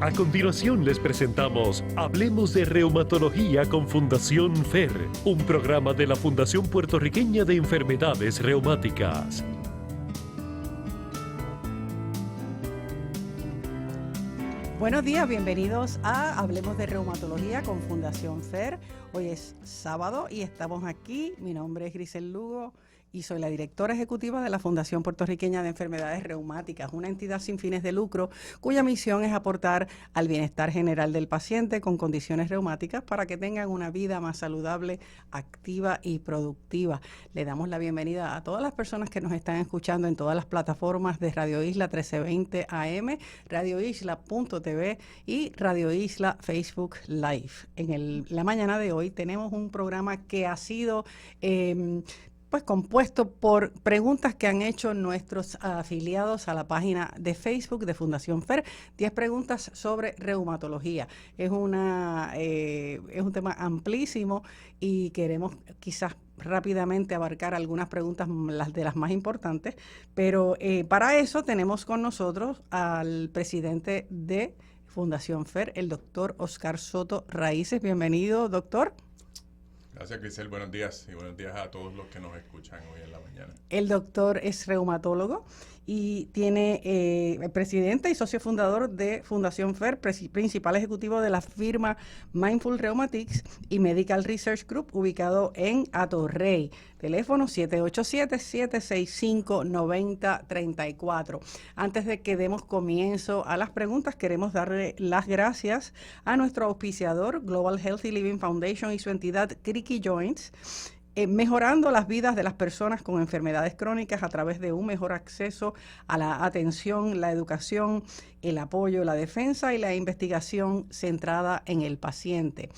A continuación les presentamos Hablemos de Reumatología con Fundación FER, un programa de la Fundación Puertorriqueña de Enfermedades Reumáticas. Buenos días, bienvenidos a Hablemos de Reumatología con Fundación FER. Hoy es sábado y estamos aquí. Mi nombre es Grisel Lugo y soy la directora ejecutiva de la Fundación Puertorriqueña de Enfermedades Reumáticas, una entidad sin fines de lucro cuya misión es aportar al bienestar general del paciente con condiciones reumáticas para que tengan una vida más saludable, activa y productiva. Le damos la bienvenida a todas las personas que nos están escuchando en todas las plataformas de Radio Isla 1320 AM, radioisla.tv y Radio Isla Facebook Live. En la mañana de hoy tenemos un programa que ha sido compuesto por preguntas que han hecho nuestros afiliados a la página de Facebook de Fundación FER. 10 preguntas sobre reumatología. Es un tema amplísimo y queremos quizás rápidamente abarcar algunas preguntas, las de las más importantes, pero para eso tenemos con nosotros al presidente de Fundación FER, el doctor Oscar Soto Raíces. Bienvenido, doctor. Gracias, Grisel. Buenos días y buenos días a todos los que nos escuchan hoy en la mañana. El doctor es reumatólogo y tiene presidente y socio fundador de Fundación FER, principal ejecutivo de la firma Mindful Rheumatics y Medical Research Group, ubicado en Atorrey. Teléfono 787-765-9034. Antes de que demos comienzo a las preguntas, queremos darle las gracias a nuestro auspiciador Global Healthy Living Foundation y su entidad Creaky Joints, mejorando las vidas de las personas con enfermedades crónicas a través de un mejor acceso a la atención, la educación, el apoyo, la defensa y la investigación centrada en el paciente.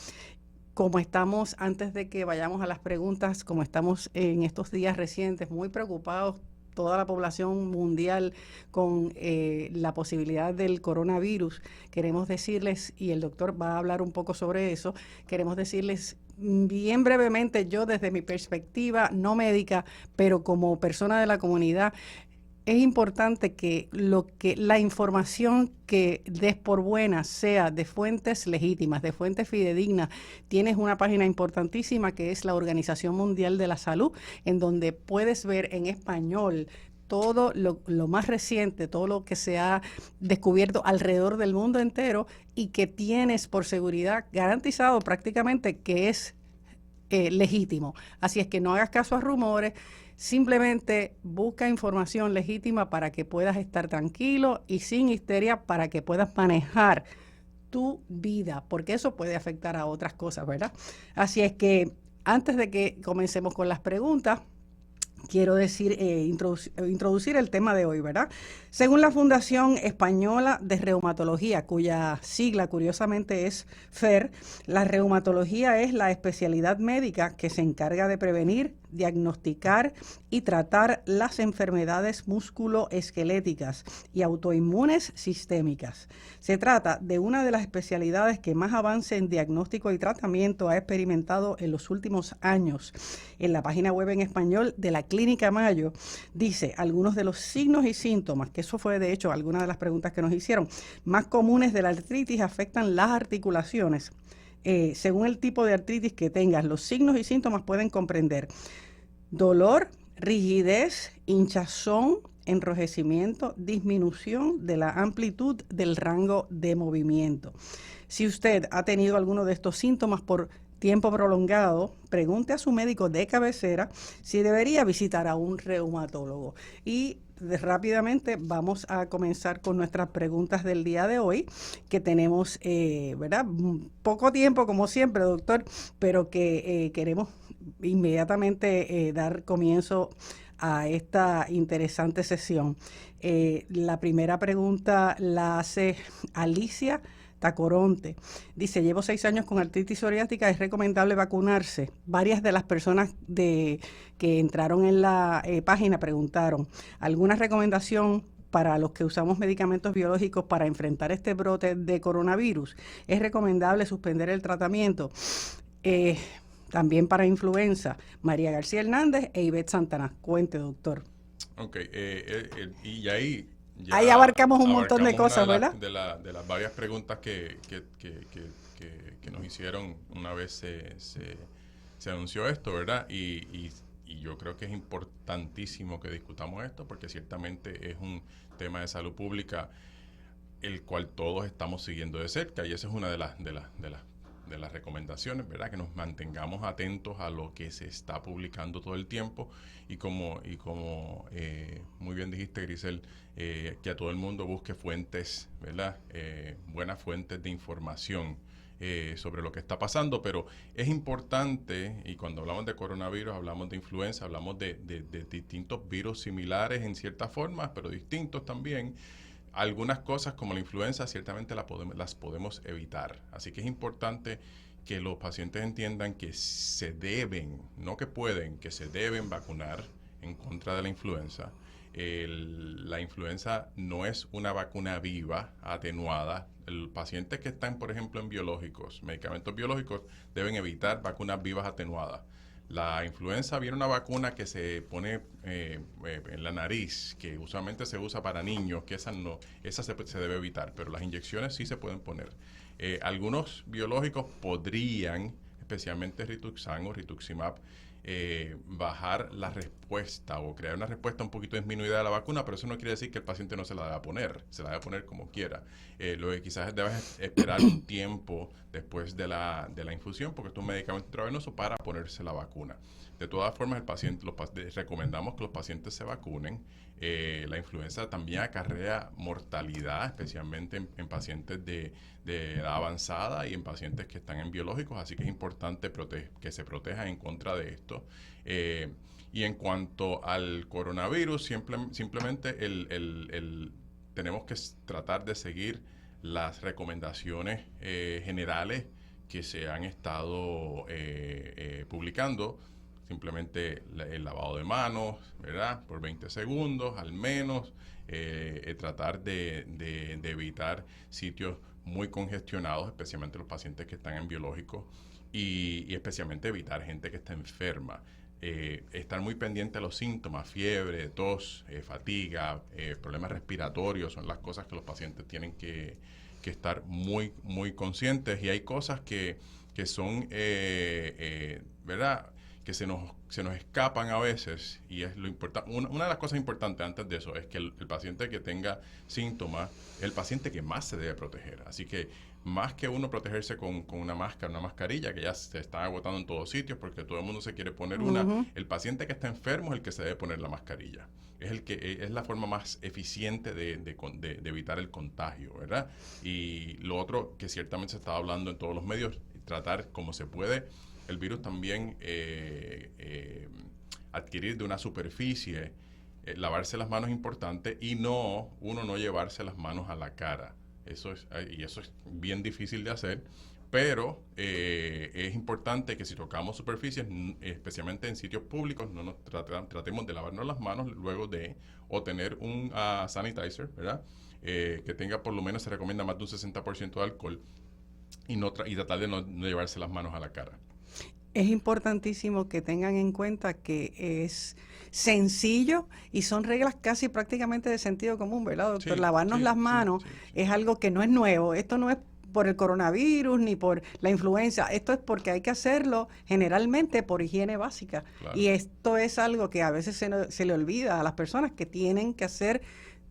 Como estamos, antes de que vayamos a las preguntas, como estamos en estos días recientes muy preocupados, toda la población mundial con la posibilidad del coronavirus, queremos decirles, y el doctor va a hablar un poco sobre eso, queremos decirles bien brevemente, yo desde mi perspectiva no médica, pero como persona de la comunidad, es importante que la información que des por buena sea de fuentes legítimas, de fuentes fidedignas. Tienes una página importantísima que es la Organización Mundial de la Salud, en donde puedes ver en español todo lo más reciente, todo lo que se ha descubierto alrededor del mundo entero y que tienes por seguridad garantizado prácticamente que es legítimo. Así es que no hagas caso a rumores. Simplemente busca información legítima para que puedas estar tranquilo y sin histeria para que puedas manejar tu vida, porque eso puede afectar a otras cosas, ¿verdad? Así es que antes de que comencemos con las preguntas, quiero decir, introducir el tema de hoy, ¿verdad? Según la Fundación Española de Reumatología, cuya sigla curiosamente es FER, la reumatología es la especialidad médica que se encarga de prevenir, diagnosticar y tratar las enfermedades musculoesqueléticas y autoinmunes sistémicas. Se trata de una de las especialidades que más avance en diagnóstico y tratamiento ha experimentado en los últimos años. En la página web en español de la Clínica Mayo dice algunos de los signos y síntomas, que eso fue de hecho algunas de las preguntas que nos hicieron, más comunes de la artritis afectan las articulaciones. Según el tipo de artritis que tengas, los signos y síntomas pueden comprender dolor, rigidez, hinchazón, enrojecimiento, disminución de la amplitud del rango de movimiento. Si usted ha tenido alguno de estos síntomas por tiempo prolongado, pregunte a su médico de cabecera si debería visitar a un reumatólogo. Y rápidamente vamos a comenzar con nuestras preguntas del día de hoy, que tenemos, ¿verdad? Poco tiempo, como siempre, doctor, pero que queremos inmediatamente dar comienzo a esta interesante sesión. La primera pregunta la hace Alicia Tacoronte. Dice, llevo 6 años con artritis psoriática, ¿es recomendable vacunarse? Varias de las personas que entraron en la página preguntaron, ¿alguna recomendación para los que usamos medicamentos biológicos para enfrentar este brote de coronavirus? ¿Es recomendable suspender el tratamiento? También para influenza, María García Hernández e Ivette Santana. Cuente, doctor. Ok, y ahí ya ahí abarcamos un montón de cosas, ¿verdad? De las varias preguntas que nos hicieron una vez se anunció esto, ¿verdad? Y yo creo que es importantísimo que discutamos esto porque ciertamente es un tema de salud pública el cual todos estamos siguiendo de cerca y esa es una de las recomendaciones, ¿verdad? Que nos mantengamos atentos a lo que se está publicando todo el tiempo y como muy bien dijiste, Grisel, que a todo el mundo busque fuentes, ¿verdad? Buenas fuentes de información sobre lo que está pasando, pero es importante, y cuando hablamos de coronavirus, hablamos de influenza, hablamos de distintos virus similares en ciertas formas, pero distintos también. Algunas cosas como la influenza ciertamente las podemos evitar. Así que es importante que los pacientes entiendan que se deben, no que pueden, que se deben vacunar en contra de la influenza. La influenza no es una vacuna viva, atenuada. Los pacientes que están, por ejemplo, en biológicos, medicamentos biológicos, deben evitar vacunas vivas atenuadas. La influenza viene una vacuna que se pone en la nariz, que usualmente se usa para niños, que esa se debe evitar, pero las inyecciones sí se pueden poner. Algunos biológicos podrían, especialmente Rituxan o Rituximab, bajar la respuesta o crear una respuesta un poquito disminuida de la vacuna, pero eso no quiere decir que el paciente no se la deba poner, se la debe poner como quiera. Lo que quizás debes esperar un tiempo después de la infusión, porque esto es un medicamento intravenoso para ponerse la vacuna. De todas formas, recomendamos que los pacientes se vacunen. La influenza también acarrea mortalidad, especialmente en pacientes de edad avanzada y en pacientes que están en biológicos, así que es importante que se protejan en contra de esto. Y en cuanto al coronavirus, simplemente tenemos que tratar de seguir las recomendaciones generales que se han estado publicando. Simplemente el lavado de manos, ¿verdad? Por 20 segundos al menos. Tratar de evitar sitios muy congestionados, especialmente los pacientes que están en biológicos. Y especialmente evitar gente que está enferma. Estar muy pendiente de los síntomas, fiebre, tos, fatiga, problemas respiratorios, son las cosas que los pacientes tienen que estar muy, muy conscientes. Y hay cosas que son, ¿verdad?, que se nos escapan a veces, y es lo importante. Una de las cosas importantes antes de eso es que el paciente que tenga síntomas es el paciente que más se debe proteger. Así que más que uno protegerse con una máscara, una mascarilla, que ya se está agotando en todos sitios porque todo el mundo se quiere poner una, el paciente que está enfermo es el que se debe poner la mascarilla. Es la forma más eficiente de evitar el contagio, ¿verdad? Y lo otro que ciertamente se está hablando en todos los medios, tratar como se puede el virus también adquirir de una superficie. Lavarse las manos es importante y uno no llevarse las manos a la cara. Eso es bien difícil de hacer, pero es importante que si tocamos superficies, especialmente en sitios públicos, no nos tratemos de lavarnos las manos luego de o tener un sanitizer, ¿verdad? Que tenga por lo menos, se recomienda más de un 60% de alcohol y tratar de no llevarse las manos a la cara. Es importantísimo que tengan en cuenta que es sencillo y son reglas casi prácticamente de sentido común, ¿verdad, doctor? Lavarnos las manos es algo que no es nuevo. Esto no es por el coronavirus ni por la influenza. Esto es porque hay que hacerlo generalmente por higiene básica. Claro. Y esto es algo que a veces se le olvida a las personas que tienen que hacer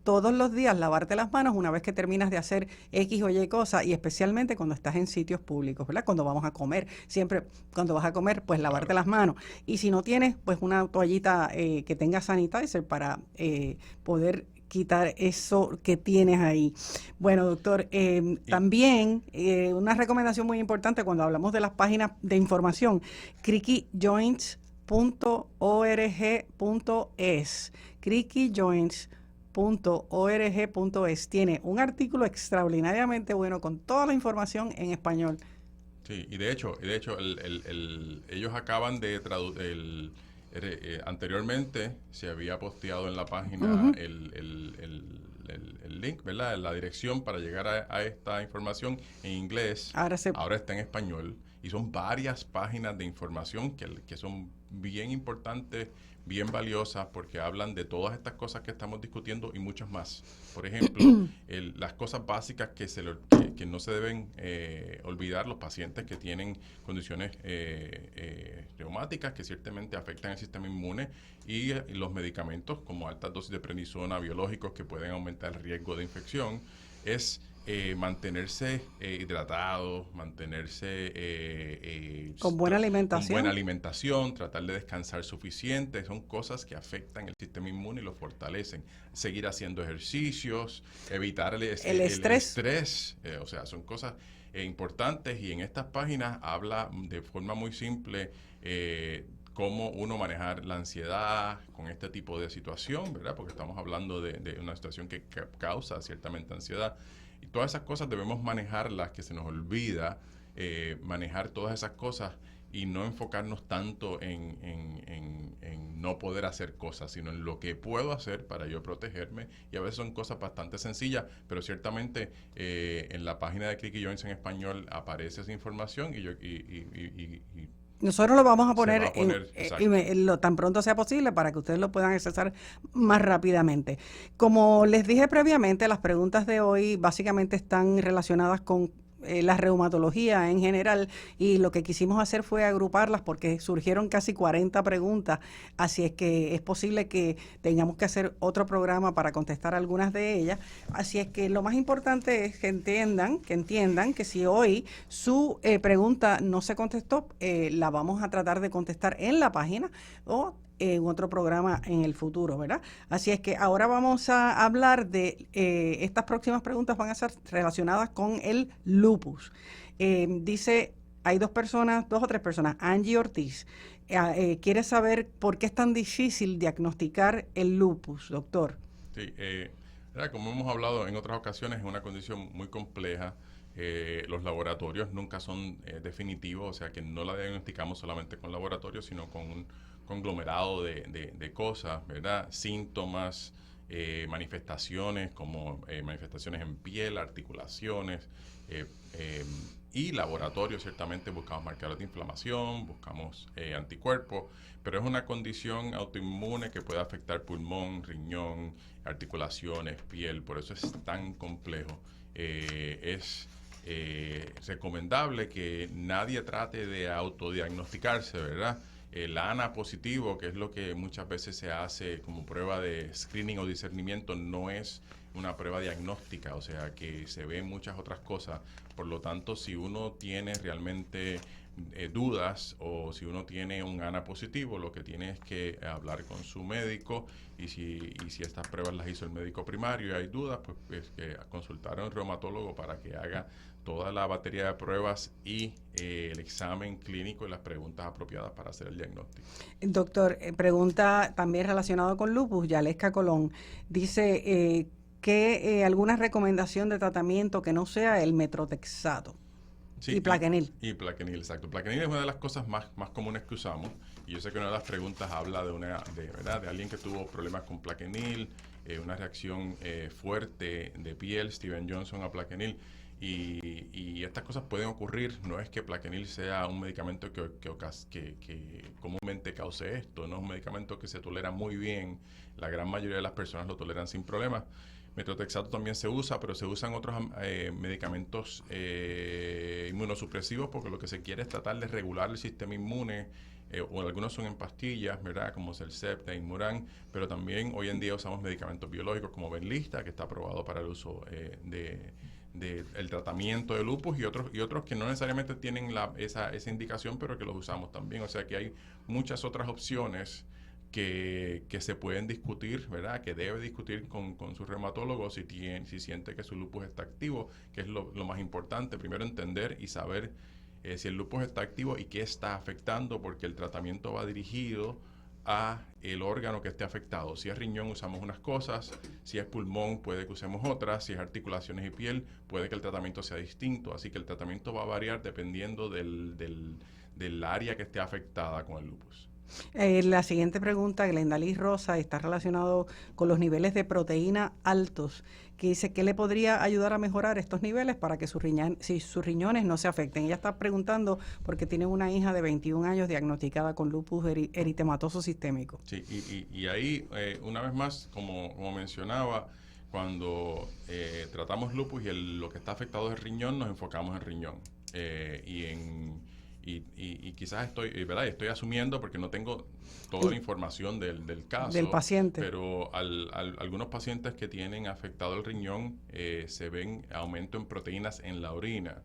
todos los días, lavarte las manos una vez que terminas de hacer X o Y cosa, y especialmente cuando estás en sitios públicos, ¿verdad? Cuando vamos a comer, siempre cuando vas a comer, pues lavarte las manos. Y si no tienes, pues una toallita que tenga sanitizer para poder quitar eso que tienes ahí. Bueno, doctor, también una recomendación muy importante cuando hablamos de las páginas de información, creakyjoints.org.es, creakyjoints.org.es tiene un artículo extraordinariamente bueno con toda la información en español. Sí, y de hecho ellos acaban de traducir, anteriormente se había posteado en la página el link, ¿verdad? La dirección para llegar a esta información en inglés. Ahora está en español. y son varias páginas de información que son bien importantes, bien valiosas, porque hablan de todas estas cosas que estamos discutiendo y muchas más. Por ejemplo, las cosas básicas que no se deben olvidar los pacientes que tienen condiciones reumáticas que ciertamente afectan el sistema inmune, y los medicamentos como altas dosis de prednisona, biológicos que pueden aumentar el riesgo de infección. Es mantenerse hidratado, mantenerse con buena alimentación, tratar de descansar suficiente. Son cosas que afectan el sistema inmune y lo fortalecen. Seguir haciendo ejercicios, evitar el estrés. O sea, son cosas importantes, y en estas páginas habla de forma muy simple cómo uno manejar la ansiedad con este tipo de situación, ¿verdad? Porque estamos hablando de una situación que causa ciertamente ansiedad. Y todas esas cosas debemos manejarlas, que se nos olvida manejar todas esas cosas y no enfocarnos tanto en no poder hacer cosas, sino en lo que puedo hacer para yo protegerme. Y a veces son cosas bastante sencillas, pero ciertamente en la página de Criqui Joints en español aparece esa información, y nosotros lo vamos a poner, lo tan pronto sea posible para que ustedes lo puedan accesar más rápidamente. Como les dije previamente, las preguntas de hoy básicamente están relacionadas con la reumatología en general, y lo que quisimos hacer fue agruparlas porque surgieron casi 40 preguntas, así es que es posible que tengamos que hacer otro programa para contestar algunas de ellas. Así es que lo más importante es que entiendan que si hoy su pregunta no se contestó, la vamos a tratar de contestar en la página o en otro programa en el futuro, ¿verdad? Así es que ahora vamos a hablar de, estas próximas preguntas van a ser relacionadas con el lupus. Dice, hay dos o tres personas, Angie Ortiz, quiere saber por qué es tan difícil diagnosticar el lupus, doctor. Sí, como hemos hablado en otras ocasiones, es una condición muy compleja. Los laboratorios nunca son definitivos, o sea que no la diagnosticamos solamente con laboratorios, sino con un conglomerado de cosas, ¿verdad? Síntomas, manifestaciones como manifestaciones en piel, articulaciones, y laboratorios. Ciertamente buscamos marcadores de inflamación, buscamos anticuerpos, pero es una condición autoinmune que puede afectar pulmón, riñón, articulaciones, piel. Por eso es tan complejo. Es recomendable que nadie trate de autodiagnosticarse, ¿verdad? El ANA positivo, que es lo que muchas veces se hace como prueba de screening o discernimiento, no es una prueba diagnóstica, o sea que se ven muchas otras cosas. Por lo tanto, si uno tiene realmente dudas, o si uno tiene un ANA positivo, lo que tiene es que hablar con su médico, y si estas pruebas las hizo el médico primario y hay dudas, pues que consultar a un reumatólogo para que haga toda la batería de pruebas y el examen clínico y las preguntas apropiadas para hacer el diagnóstico. Doctor, pregunta también relacionado con lupus, Yaleska Colón, dice que alguna recomendación de tratamiento que no sea el metrotexato. Sí, y plaquenil. Y plaquenil, exacto. Plaquenil es una de las cosas más comunes que usamos, y yo sé que una de las preguntas habla de alguien que tuvo problemas con plaquenil, una reacción fuerte de piel, Steven Johnson, a plaquenil. Y estas cosas pueden ocurrir. No es que plaquenil sea un medicamento que comúnmente cause esto, no es un medicamento que se tolera muy bien. La gran mayoría de las personas lo toleran sin problemas. Metrotexato también se usa, pero se usan otros medicamentos inmunosupresivos, porque lo que se quiere es tratar de regular el sistema inmune, o algunos son en pastillas, ¿verdad? Como Cellcepta, Inmuran, pero también hoy en día usamos medicamentos biológicos como Benlysta, que está aprobado para el uso el tratamiento de lupus, y otros que no necesariamente tienen esa indicación, pero que los usamos también. O sea que hay muchas otras opciones que se pueden discutir, ¿verdad? Que debe discutir con su reumatólogo si siente que su lupus está activo, que es lo más importante. Primero entender y saber si el lupus está activo y qué está afectando, porque el tratamiento va dirigido a el órgano que esté afectado. Si es riñón, usamos unas cosas; si es pulmón, puede que usemos otras; si es articulaciones y piel, puede que el tratamiento sea distinto. Así que el tratamiento va a variar dependiendo del área que esté afectada con el lupus. La siguiente pregunta, Glenda Liz Rosa, está relacionado con los niveles de proteína altos, que dice que le podría ayudar a mejorar estos niveles para que sus riñones no se afecten. Ella está preguntando porque tiene una hija de 21 años diagnosticada con lupus eritematoso sistémico. Sí, y ahí, una vez más, como mencionaba, cuando tratamos lupus y lo que está afectado es el riñón, nos enfocamos en riñón. Y quizás estoy asumiendo porque no tengo toda la información del caso. Del paciente. Pero algunos pacientes que tienen afectado el riñón se ven aumento en proteínas en la orina,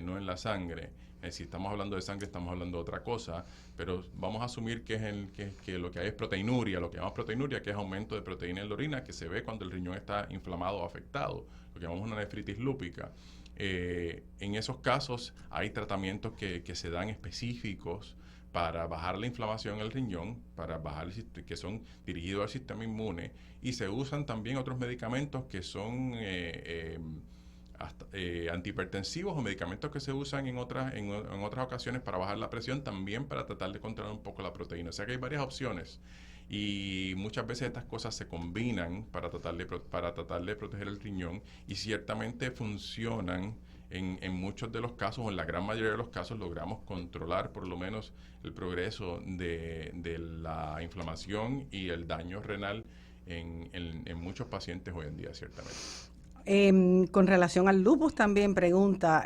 no en la sangre. Si estamos hablando de sangre, estamos hablando de otra cosa, pero vamos a asumir que lo que hay es proteinuria, lo que llamamos proteinuria, que es aumento de proteína en la orina, que se ve cuando el riñón está inflamado o afectado, lo que llamamos una nefritis lúpica. En esos casos hay tratamientos que se dan específicos para bajar la inflamación en el riñón, que son dirigidos al sistema inmune, y se usan también otros medicamentos que son antihipertensivos o medicamentos que se usan en otras ocasiones para bajar la presión, también para tratar de controlar un poco la proteína. O sea que hay varias opciones. Y muchas veces estas cosas se combinan para tratar de proteger el riñón, y ciertamente funcionan en muchos de los casos, o en la gran mayoría de los casos logramos controlar por lo menos el progreso de la inflamación y el daño renal en muchos pacientes hoy en día, ciertamente. Con relación al lupus también pregunta,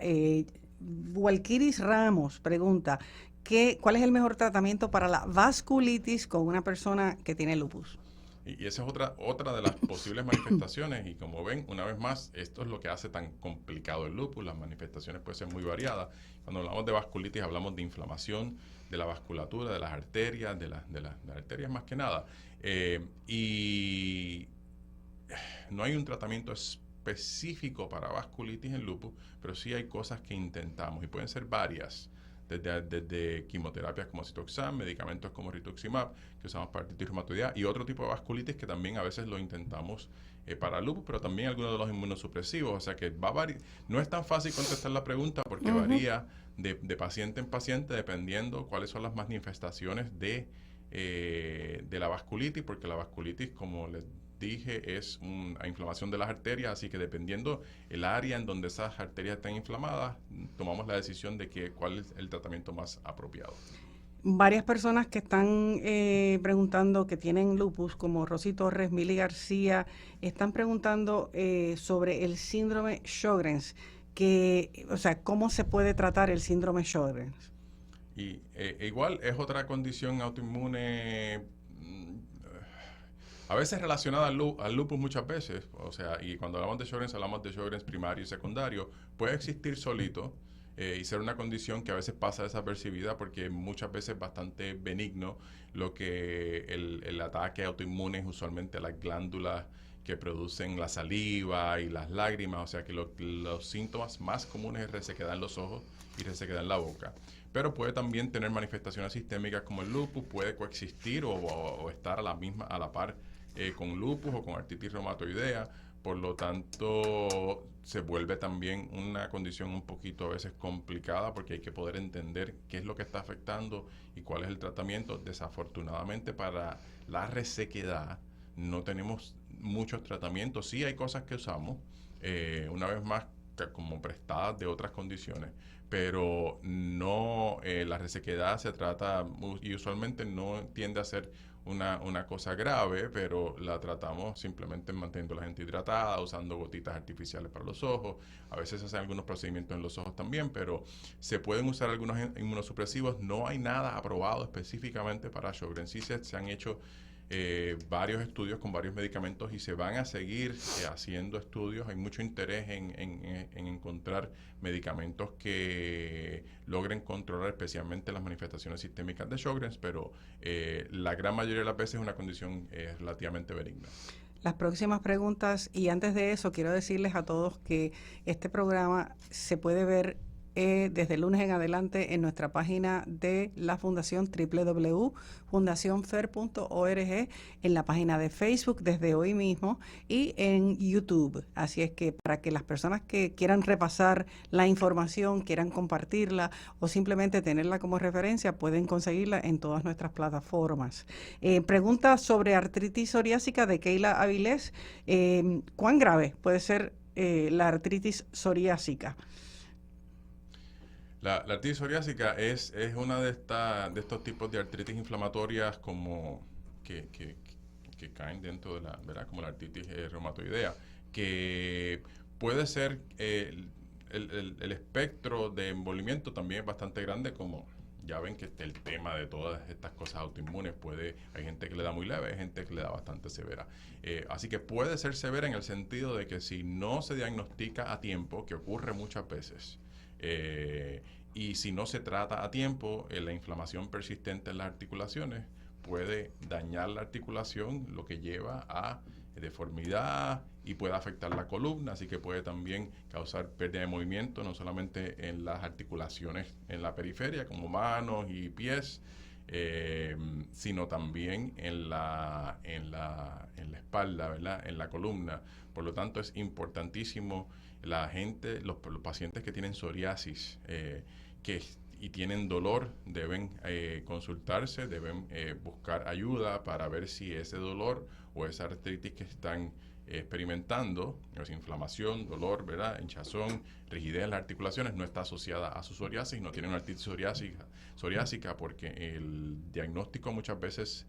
Walkiris Ramos pregunta, ¿cuál es el mejor tratamiento para la vasculitis con una persona que tiene lupus? Y esa es otra de las posibles manifestaciones, y como ven, una vez más, esto es lo que hace tan complicado el lupus. Las manifestaciones pueden ser muy variadas. Cuando hablamos de vasculitis hablamos de inflamación de la vasculatura, de las arterias, de las arterias más que nada. Y no hay un tratamiento específico para vasculitis en lupus, pero sí hay cosas que intentamos, y pueden ser varias. Desde quimioterapias como Citoxan, medicamentos como rituximab, que usamos para artritis reumatoidea, y otro tipo de vasculitis que también a veces lo intentamos para lupus, pero también algunos de los inmunosupresivos. O sea que no es tan fácil contestar la pregunta porque varía de paciente en paciente dependiendo cuáles son las manifestaciones de la vasculitis, porque la vasculitis, como les dije, es una inflamación de las arterias, así que dependiendo el área en donde esas arterias están inflamadas, tomamos la decisión de cuál es el tratamiento más apropiado. Varias personas que están preguntando que tienen lupus, como Rosy Torres, Mili García, están preguntando sobre el síndrome Sjögren's, ¿cómo se puede tratar el síndrome Sjögren's? Y igual es otra condición autoinmune, a veces relacionada al lupus muchas veces. O sea, y cuando hablamos de Sjögren's primario y secundario. Puede existir solito y ser una condición que a veces pasa desapercibida porque muchas veces es bastante benigno. Lo que el ataque autoinmune es usualmente a las glándulas que producen la saliva y las lágrimas. O sea que los síntomas más comunes es resequedad en los ojos y resequedad en la boca. Pero puede también tener manifestaciones sistémicas como el lupus, puede coexistir o estar a la par con lupus o con artritis reumatoidea. Por lo tanto, se vuelve también una condición un poquito a veces complicada porque hay que poder entender qué es lo que está afectando y cuál es el tratamiento. Desafortunadamente, para la resequedad no tenemos muchos tratamientos. Sí hay cosas que usamos, una vez más, como prestadas de otras condiciones, pero no, la resequedad se trata, y usualmente no tiende a ser una cosa grave, pero la tratamos simplemente manteniendo la gente hidratada, usando gotitas artificiales para los ojos. A veces se hacen algunos procedimientos en los ojos también, pero se pueden usar algunos inmunosupresivos. No hay nada aprobado específicamente para Sjögren's. Sí se han hecho varios estudios con varios medicamentos y se van a seguir haciendo estudios. Hay mucho interés en encontrar medicamentos que logren controlar especialmente las manifestaciones sistémicas de Sjögren's, pero la gran mayoría de las veces es una condición relativamente benigna. Las próximas preguntas, y antes de eso quiero decirles a todos que este programa se puede ver desde el lunes en adelante en nuestra página de la Fundación www.fundacionfer.org, en la página de Facebook desde hoy mismo y en YouTube. Así es que para que las personas que quieran repasar la información, quieran compartirla o simplemente tenerla como referencia, pueden conseguirla en todas nuestras plataformas. Pregunta sobre artritis psoriásica de Keila Avilés. ¿Cuán grave puede ser la artritis psoriásica? La artritis psoriásica es una de estos tipos de artritis inflamatorias como que caen dentro de la, ¿verdad? Como la artritis reumatoidea, que puede ser el espectro de envolvimiento también es bastante grande, como ya ven que el tema de todas estas cosas autoinmunes hay gente que le da muy leve, hay gente que le da bastante severa. Así que puede ser severa en el sentido de que si no se diagnostica a tiempo, que ocurre muchas veces, y si no se trata a tiempo, la inflamación persistente en las articulaciones puede dañar la articulación, lo que lleva a deformidad y puede afectar la columna, así que puede también causar pérdida de movimiento, no solamente en las articulaciones en la periferia, como manos y pies, sino también en la espalda, ¿verdad? En la columna. Por lo tanto, es importantísimo los pacientes que tienen psoriasis, y tienen dolor, deben consultarse, deben buscar ayuda para ver si ese dolor o esa artritis que están experimentando, es inflamación, dolor, ¿verdad? Hinchazón, rigidez en las articulaciones, no está asociada a su psoriasis, no tiene una artritis psoriásica, porque el diagnóstico muchas veces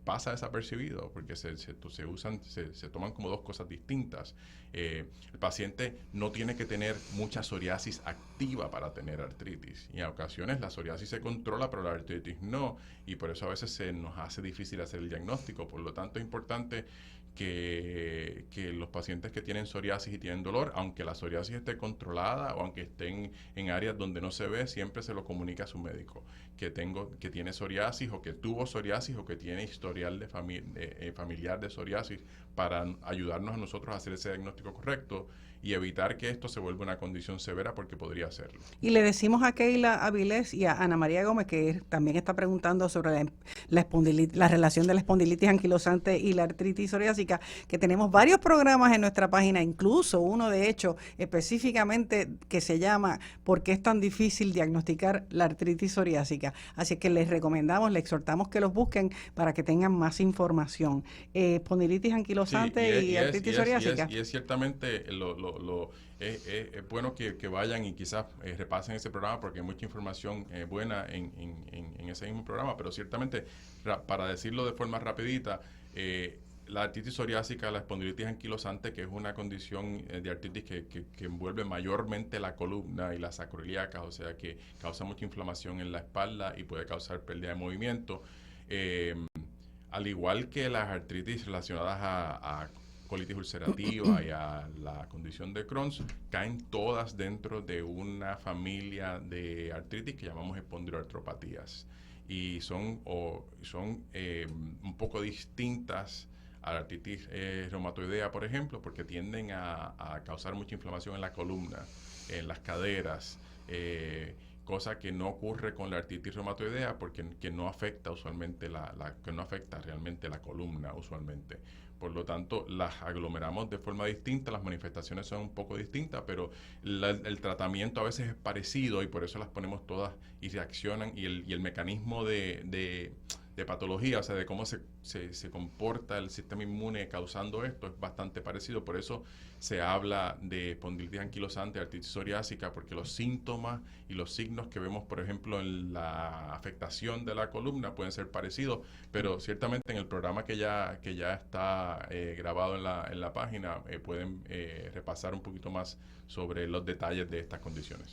pasa desapercibido, porque se toman como dos cosas distintas. El paciente no tiene que tener mucha psoriasis activa para tener artritis, y en ocasiones la psoriasis se controla, pero la artritis no, y por eso a veces se nos hace difícil hacer el diagnóstico. Por lo tanto, es importante que los pacientes que tienen psoriasis y tienen dolor, aunque la psoriasis esté controlada o aunque estén en áreas donde no se ve, siempre se lo comunica a su médico que tiene psoriasis o que tuvo psoriasis o que tiene historial de familiar de psoriasis, para ayudarnos a nosotros a hacer ese diagnóstico correcto y evitar que esto se vuelva una condición severa, porque podría serlo. Y le decimos a Keila Avilés y a Ana María Gómez, que también está preguntando sobre la relación de la espondilitis anquilosante y la artritis psoriásica, que tenemos varios programas en nuestra página, incluso uno de hecho específicamente que se llama ¿Por qué es tan difícil diagnosticar la artritis psoriásica? Así que les recomendamos, les exhortamos que los busquen para que tengan más información. Espondilitis anquilosante y artritis psoriásica. Y es ciertamente es bueno que vayan y quizás repasen ese programa, porque hay mucha información buena en ese mismo programa, pero ciertamente, para decirlo de forma rapidita, la artritis psoriásica, la espondilitis anquilosante, que es una condición de artritis que envuelve mayormente la columna y las sacroiliacas, o sea que causa mucha inflamación en la espalda y puede causar pérdida de movimiento, al igual que las artritis relacionadas a colitis ulcerativa y a la condición de Crohn's, caen todas dentro de una familia de artritis que llamamos espondiloartropatías, y son un poco distintas a la artritis reumatoidea, por ejemplo, porque tienden a causar mucha inflamación en la columna, en las caderas, cosa que no ocurre con la artritis reumatoidea, porque que no afecta usualmente que no afecta realmente la columna usualmente. Por lo tanto, las aglomeramos de forma distinta, las manifestaciones son un poco distintas, pero el tratamiento a veces es parecido, y por eso las ponemos todas y reaccionan, y el mecanismo de patología, o sea, de cómo se comporta el sistema inmune causando esto, es bastante parecido. Por eso se habla de espondilitis anquilosante, artritis psoriásica, porque los síntomas y los signos que vemos, por ejemplo, en la afectación de la columna pueden ser parecidos, pero ciertamente en el programa que ya está grabado en la página, pueden repasar un poquito más sobre los detalles de estas condiciones.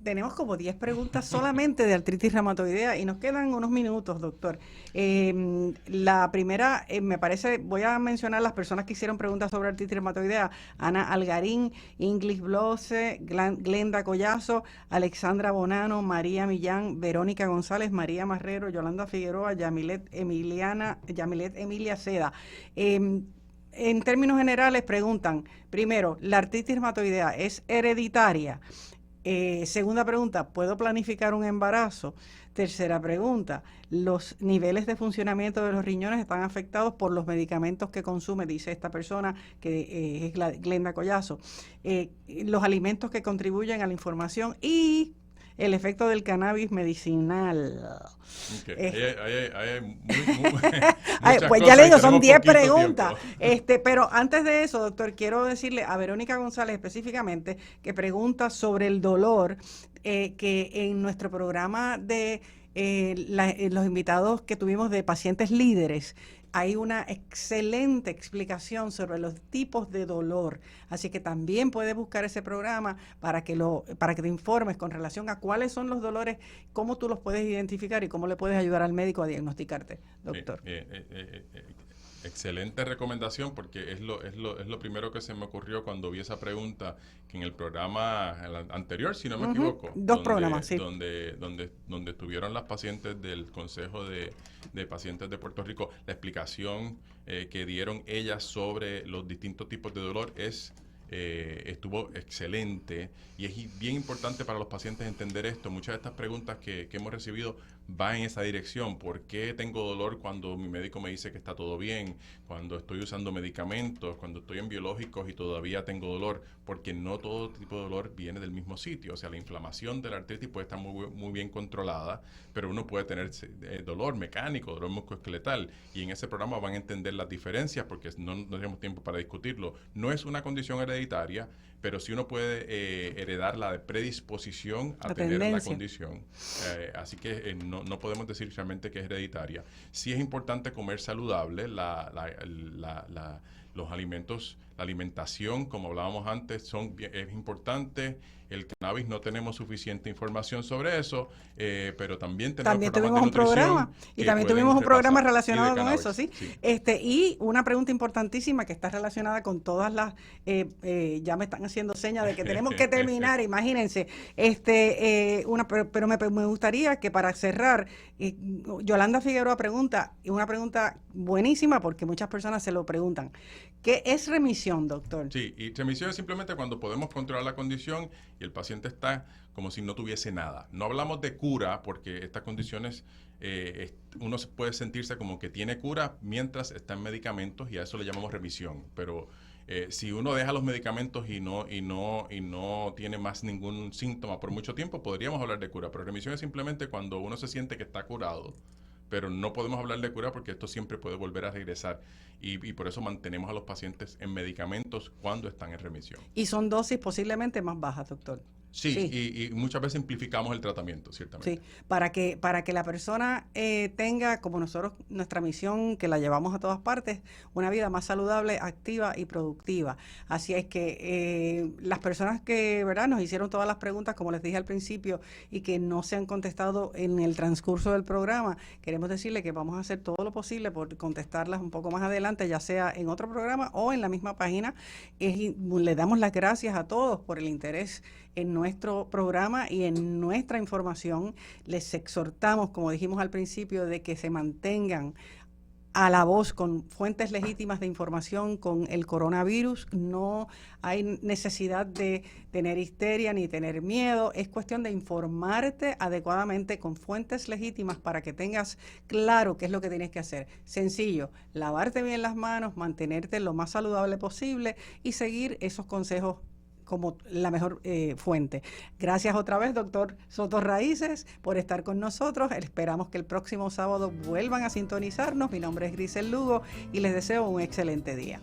Tenemos como 10 preguntas solamente de artritis reumatoidea y nos quedan unos minutos, doctor. La primera, me parece, voy a mencionar las personas que hicieron preguntas sobre artritis reumatoidea: Ana Algarín, Inglis Blose, Glenda Collazo, Alexandra Bonano, María Millán, Verónica González, María Marrero, Yolanda Figueroa, Yamilet Emilia Seda. En términos generales preguntan, primero, ¿la artritis reumatoidea es hereditaria? Segunda pregunta, ¿puedo planificar un embarazo? Tercera pregunta, ¿los niveles de funcionamiento de los riñones están afectados por los medicamentos que consume? Dice esta persona, que es Glenda Collazo. Los alimentos que contribuyen a la información y el efecto del cannabis medicinal. Okay. Pues ya le digo, son 10 preguntas. Pero antes de eso, doctor, quiero decirle a Verónica González específicamente que pregunta sobre el dolor, que en nuestro programa de los invitados que tuvimos de pacientes líderes, hay una excelente explicación sobre los tipos de dolor, así que también puedes buscar ese programa para que te informes con relación a cuáles son los dolores, cómo tú los puedes identificar y cómo le puedes ayudar al médico a diagnosticarte, doctor. Excelente recomendación, porque es lo primero que se me ocurrió cuando vi esa pregunta, que en el programa anterior, si no me equivoco, programas, sí, donde estuvieron las pacientes del Consejo de Pacientes de Puerto Rico, la explicación que dieron ellas sobre los distintos tipos de dolor estuvo excelente, y es bien importante para los pacientes entender esto. Muchas de estas preguntas que hemos recibido van en esa dirección. ¿Por qué tengo dolor cuando mi médico me dice que está todo bien? Cuando estoy usando medicamentos, cuando estoy en biológicos y todavía tengo dolor, porque no todo tipo de dolor viene del mismo sitio. O sea, la inflamación de la artritis puede estar muy bien controlada, pero uno puede tener dolor mecánico, dolor musculoesqueletal, y en ese programa van a entender las diferencias, porque no tenemos tiempo para discutirlo. No es una condición hereditaria, pero sí uno puede heredar la predisposición a tener la condición. Así que no podemos decir realmente que es hereditaria. Sí es importante comer saludable. Los alimentos, la alimentación, como hablábamos antes, es importante. El cannabis no tenemos suficiente información sobre eso, pero también tuvimos un programa, y también tuvimos un programa relacionado con eso, ¿sí? Y una pregunta importantísima que está relacionada con todas las, ya me están haciendo señas de que tenemos que terminar, imagínense, pero me gustaría que para cerrar, Yolanda Figueroa pregunta, y una pregunta buenísima porque muchas personas se lo preguntan, ¿qué es remisión, doctor? Sí, y remisión es simplemente cuando podemos controlar la condición y el paciente está como si no tuviese nada. No hablamos de cura, porque estas condiciones, uno puede sentirse como que tiene cura mientras está en medicamentos, y a eso le llamamos remisión. Pero si uno deja los medicamentos y no tiene más ningún síntoma por mucho tiempo, podríamos hablar de cura. Pero remisión es simplemente cuando uno se siente que está curado, pero no podemos hablar de cura porque esto siempre puede volver a regresar, y por eso mantenemos a los pacientes en medicamentos cuando están en remisión. Y son dosis posiblemente más bajas, doctor. Sí. Y muchas veces simplificamos el tratamiento, ciertamente. Sí, para que la persona tenga, como nosotros, nuestra misión, que la llevamos a todas partes, una vida más saludable, activa y productiva. Así es que las personas que, ¿verdad?, nos hicieron todas las preguntas, como les dije al principio, y que no se han contestado en el transcurso del programa, queremos decirle que vamos a hacer todo lo posible por contestarlas un poco más adelante, ya sea en otro programa o en la misma página. Le damos las gracias a todos por el interés en nuestro programa y en nuestra información. Les exhortamos, como dijimos al principio, de que se mantengan a la voz con fuentes legítimas de información con el coronavirus. No hay necesidad de tener histeria ni tener miedo. Es cuestión de informarte adecuadamente con fuentes legítimas para que tengas claro qué es lo que tienes que hacer. Sencillo, lavarte bien las manos, mantenerte lo más saludable posible y seguir esos consejos como la mejor fuente. Gracias otra vez, doctor Soto Raíces, por estar con nosotros. Esperamos que el próximo sábado vuelvan a sintonizarnos. Mi nombre es Grisel Lugo y les deseo un excelente día.